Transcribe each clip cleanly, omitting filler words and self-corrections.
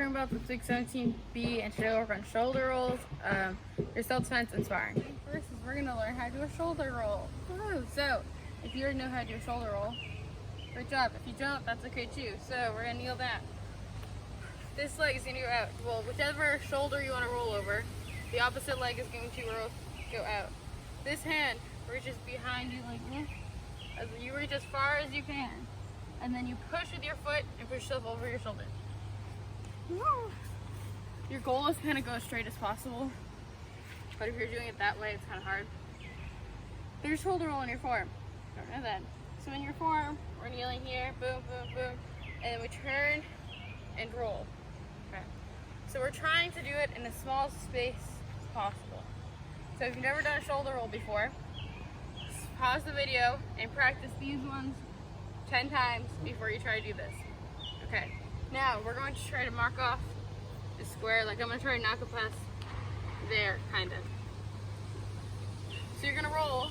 talking about the big 17B, and today we'll work on shoulder rolls. Your self-defense and sparring. First is we're gonna learn how to do a shoulder roll. Woo! So, if you already know how to do a shoulder roll, great job. If you don't, that's okay too. So we're gonna kneel down. This leg is gonna go out. Well, whichever shoulder you want to roll over, the opposite leg is going to go out. This hand reaches behind you like this. As you reach as far as you can, and then you push with your foot and push yourself over your shoulder. Your goal is kind of go as straight as possible, but if you're doing it that way, it's kind of hard. There's shoulder roll in your form. Don't know that. So in your form, we're kneeling here, boom, boom, boom, and then we turn and roll. Okay. So we're trying to do it in a small space as possible. So if you've never done a shoulder roll before, pause the video and practice these ones 10 times before you try to do this. Okay, now we're going to try to mark off the square, like I'm going to try to knock a pass there, kind of. So you're going to roll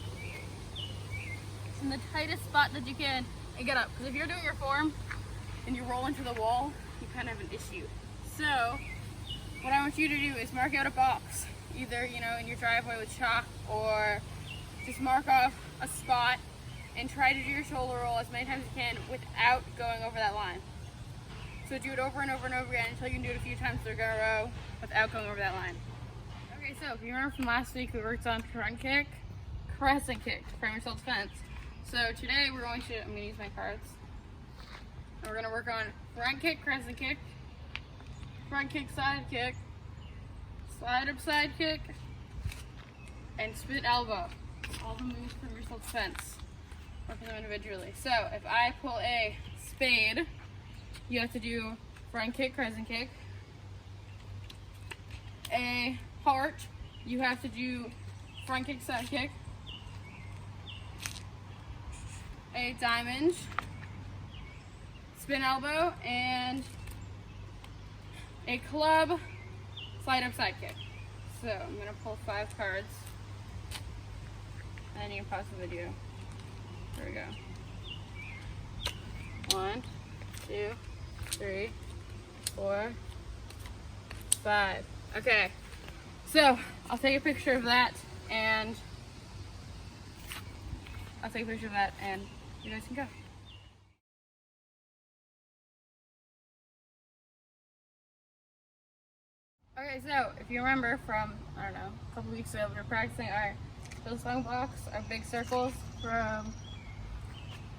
in the tightest spot that you can and get up. Because if you're doing your form and you roll into the wall, you kind of have an issue. So what I want you to do is mark out a box, either, you know, in your driveway with chalk, or just mark off a spot and try to do your shoulder roll as many times as you can without going over that line. So do it over and over and over again until you can do it a few times in a row without going over that line. Okay, so if you remember from last week, we worked on front kick, crescent kick to frame your self-defense. So today I'm going to use my cards. And we're going to work on front kick, crescent kick, front kick, side kick, slide up side kick, and split elbow. All the moves from your self-defense. Working them individually. So if I pull a spade, you have to do front kick, crescent kick. A heart, you have to do front kick, side kick. A diamond, spin elbow, and a club, slide up side kick. So I'm going to pull 5 cards. And you can pause the video. There we go. 1, 2, 3, 4, 5. Okay. So I'll take a picture of that, and you guys can go. Okay, so if you remember from, I don't know, a couple weeks ago, we were practicing our Hillsong blocks, our big circles from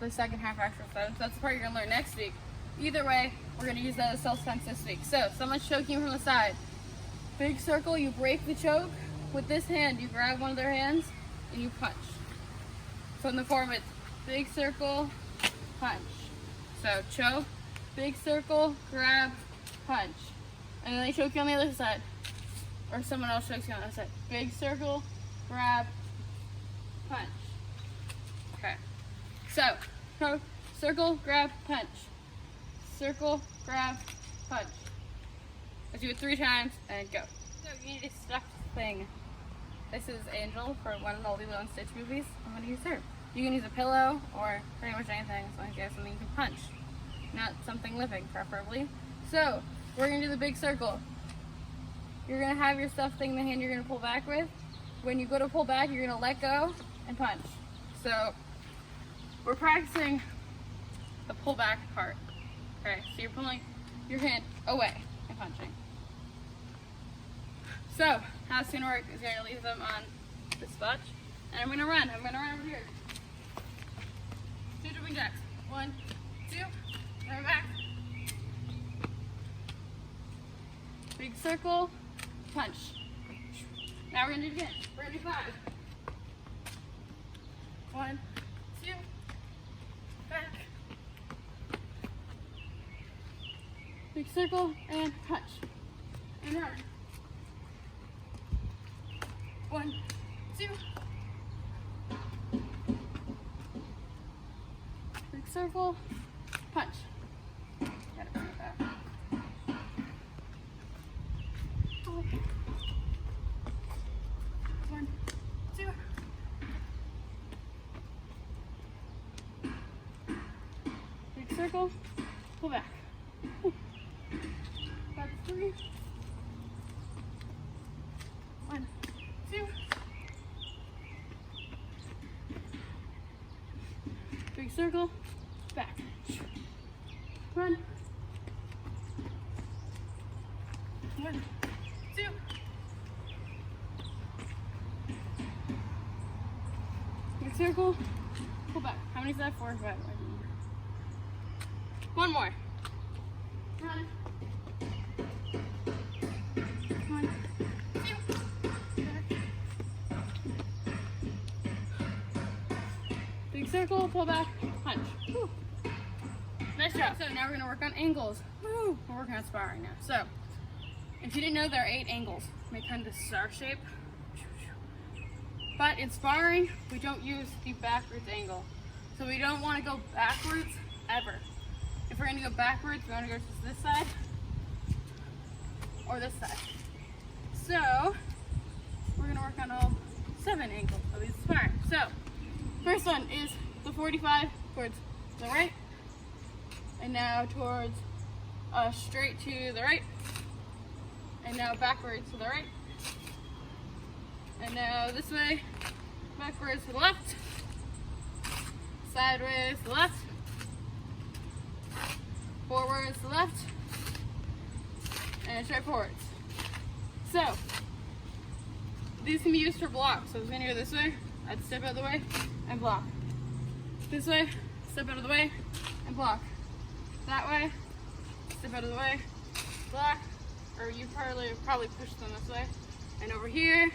the second half exercise. So that's the part you're going to learn next week. Either way, we're going to use that as self-defense this week. So someone's choking you from the side. Big circle, you break the choke. With this hand, you grab one of their hands and you punch. So in the form, it's big circle, punch. So choke, big circle, grab, punch. And then they choke you on the other side. Or someone else chokes you on the other side. Big circle, grab, punch. Okay. So, circle, grab, punch. Circle, grab, punch. Let's do it 3 times and go. So you need a stuffed thing. This is Angel for one of the Lilo and Stitch movies. I'm going to use her. You can use a pillow or pretty much anything as long as you have something you can punch. Not something living, preferably. So, we're going to do the big circle. You're going to have your stuffed thing in the hand you're going to pull back with. When you go to pull back, you're going to let go and punch. So, we're practicing the pull back part. Okay, so you're pulling your hand away and punching. So, how it's going to work is you're going to leave them on this spot. And I'm going to run. I'm going to run over here. 2 jumping jacks. 1, 2, run back. Big circle, punch. Now we're going to do it again. We're going to do 5. 1, 2, back. Big circle and punch. And run. 1, 2. Big circle, punch. Gotta bring it back. 1, 2. Big circle, pull back. That's 3. 1, 2. Big circle, back. Run. 1, 2. Big circle, pull back. How many is that? 4 or 5? One more. Run. 1, 2. Back. Big circle, pull back, punch. Woo. Nice job. So now we're going to work on angles. Woo. We're working on sparring now. So, if you didn't know, there are 8 angles. Make kind of this star shape. But in sparring, we don't use the backwards angle. So we don't want to go backwards ever. If we're going to go backwards, we want to go to this side or this side. So we're going to work on all 7 angles of these sparring. So first one is the 45 towards the right, and now towards straight to the right, and now backwards to the right, and now this way, backwards to the left, sideways to the left, forwards to the left, and straight forwards. So these can be used for blocks. So I was going to go this way, I'd step out of the way and block. This way, step out of the way and block. That way, step out of the way, block, or you probably push them this way. And over here,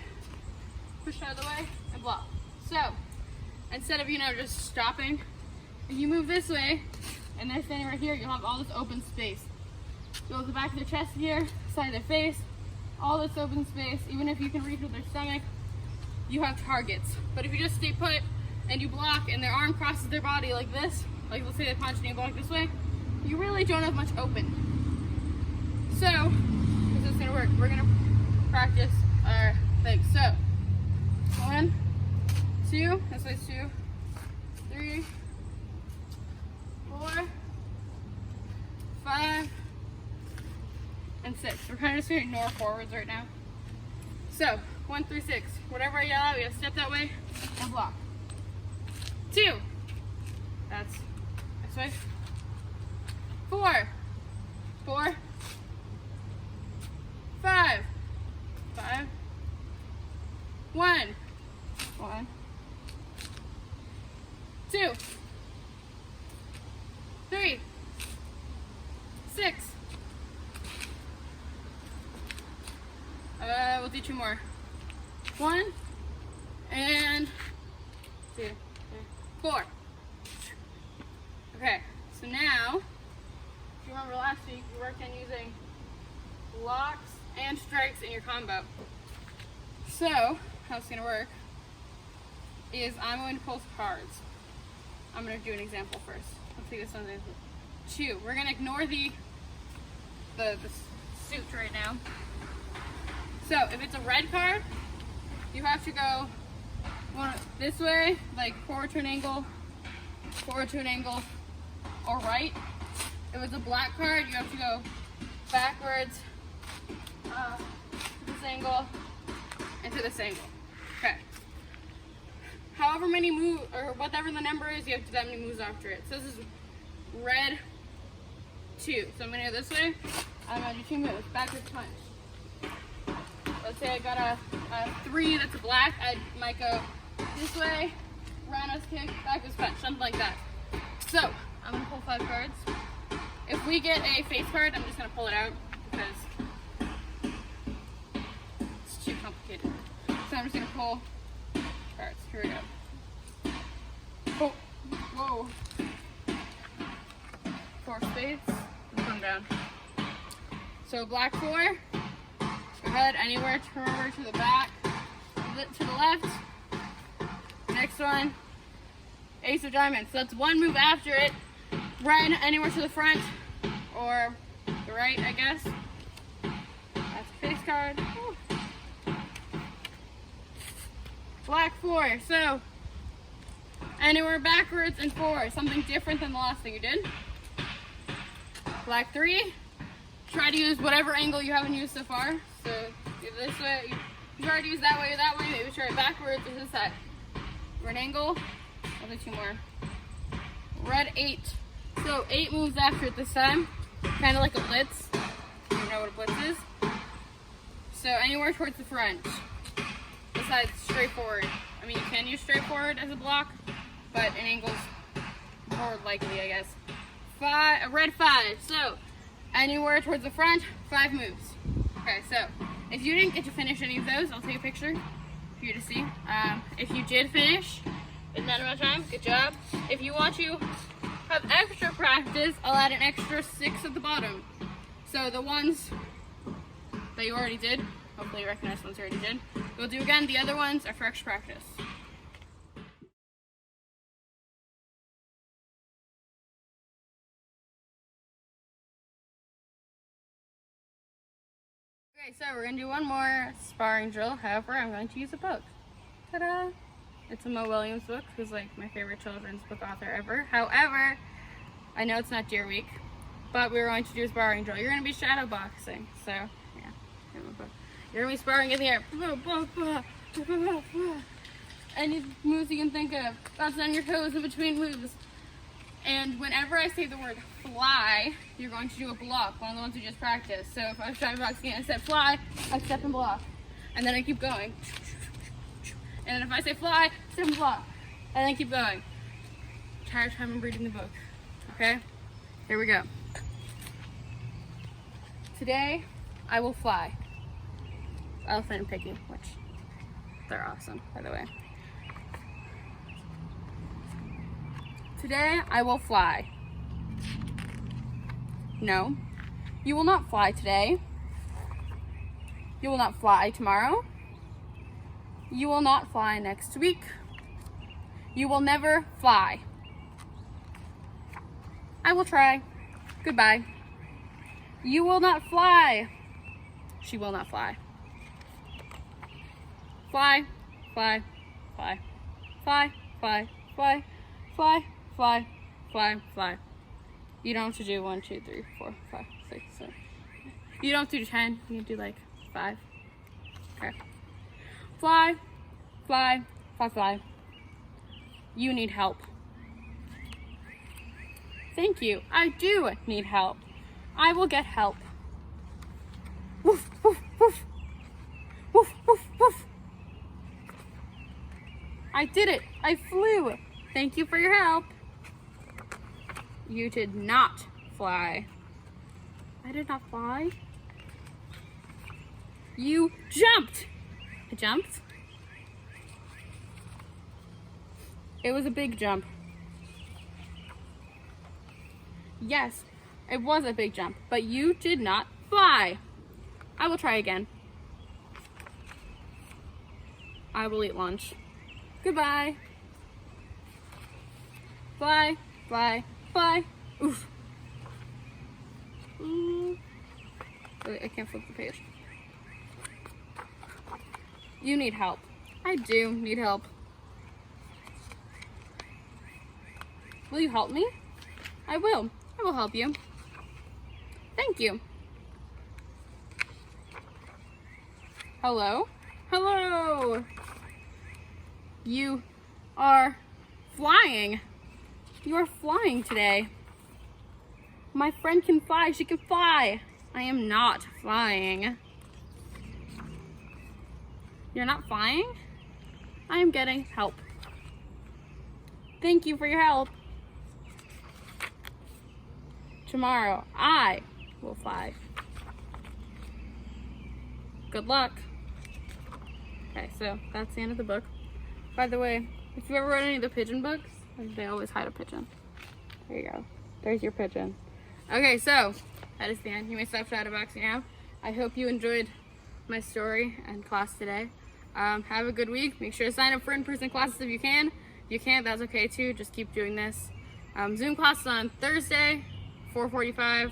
push out of the way and block. So instead of, just stopping, if you move this way and they're standing right here, you'll have all this open space. Go to the back of their chest here, side of their face, all this open space. Even if you can reach with their stomach, you have targets. But if you just stay put and you block and their arm crosses their body like this, like let's say they punch and you block this way, you really don't have much open. So, this is gonna work. We're gonna practice our legs. So, 1, 2, this way's 2, 3, 4, 5, and 6. We're kind of just gonna ignore forwards right now. So, 1 through 6. Whatever I yell out, we gotta step that way and block. 2. That's this way. 4. 4. 5. 5. 1. 1. 2. 3. 6. We'll do 2 more. 1 and 2, 3, 4. Okay, so now, if you remember last week, we worked on using blocks and strikes in your combo. So, how it's going to work is I'm going to pull cards. I'm going to do an example first. Let's see this one. 2. We're going to ignore the suit right now. So, if it's a red card, you have to go this way, like forward to an angle, or right. If it's a black card, you have to go backwards, to this angle, and to this angle. Okay. However many moves, or whatever the number is, you have to do that many moves after it. So this is red 2. So I'm going to go this way. I'm going to do 2 moves. Backwards punch. Let's say I got a 3 that's a black. I might go this way, roundhouse kick, backwards punch, something like that. So I'm going to pull 5 cards. If we get a face card, I'm just going to pull it out because it's too complicated. So I'm just going to pull cards. Here we go. Oh, whoa. 4 spades, and come down. So black 4, go ahead, anywhere, turn over to the back, to the left. Next one, ace of diamonds. So that's 1 move after it. Red, anywhere to the front, or the right, I guess. That's a face card. Woo. Black 4, so anywhere backwards and forward, something different than the last thing you did. Black 3, try to use whatever angle you haven't used so far. So do this way, you try to use that way or that way, maybe try it backwards or this side. Red angle, I'll do 2 more. Red 8. So 8 moves after it this time, kind of like a blitz. You know what a blitz is? So anywhere towards the front, besides straight forward. I mean, you can use straight forward as a block, but an angle's more likely, I guess. Red 5. So anywhere towards the front, 5 moves. Okay, so if you didn't get to finish any of those, I'll take a picture for you to see. If you did finish in that amount of time, good job. If you want to have extra practice, I'll add an extra 6 at the bottom. So the ones that you already did, hopefully you recognize the ones you already did, we'll do again. The other ones are for extra practice. Okay, so we're going to do one more sparring drill. However, I'm going to use a book. Ta-da! It's a Mo Williams book, who's like my favorite children's book author ever. However, I know it's not Deer Week, but we're going to do a sparring drill. You're going to be shadow boxing, so yeah. You're going to be sparring in the air. Any moves you can think of. Bounce on your toes in between moves. And whenever I say the word fly, you're going to do a block, one of the ones we just practiced. So if I was shadow boxing and I said fly, I step and block. And then I keep going. And then if I say fly, step and block. And then keep going. Entire time I'm reading the book. Okay? Here we go. Today, I will fly. Elephant and piggy, which they're awesome, by the way. Today, I will fly. No, you will not fly today. You will not fly tomorrow. You will not fly next week. You will never fly. I will try. Goodbye. You will not fly. She will not fly. Fly, fly, fly, fly, fly, fly, fly, fly, fly, fly. You don't have to do 1, 2, 3, 4, 5, 6, 7. You don't have to do 10. You can do like 5. Okay. Fly, fly, fly, fly. You need help. Thank you. I do need help. I will get help. Woof, woof, woof. Woof, woof, woof. I did it. I flew. Thank you for your help. You did not fly. I did not fly. You jumped. I jumped. It was a big jump. Yes, it was a big jump, but you did not fly. I will try again. I will eat lunch. Goodbye. Fly, fly, fly. Oof. Ooh. Wait, I can't flip the page. You need help. I do need help. Will you help me? I will. I will help you. Thank you. Hello? Hello! You are flying. You are flying today. My friend can fly. She can fly. I am not flying. You're not flying? I am getting help. Thank you for your help. Tomorrow, I will fly. Good luck. Okay, so that's the end of the book. By the way, if you ever read any of the pigeon books, they always hide a pigeon. There you go. There's your pigeon. Okay, so that is the end. You may stop shadowboxing now. I hope you enjoyed my story and class today. Have a good week. Make sure to sign up for in-person classes if you can. If you can't, that's okay too. Just keep doing this. Zoom class on Thursday, 4:45.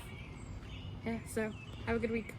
Yeah, so have a good week.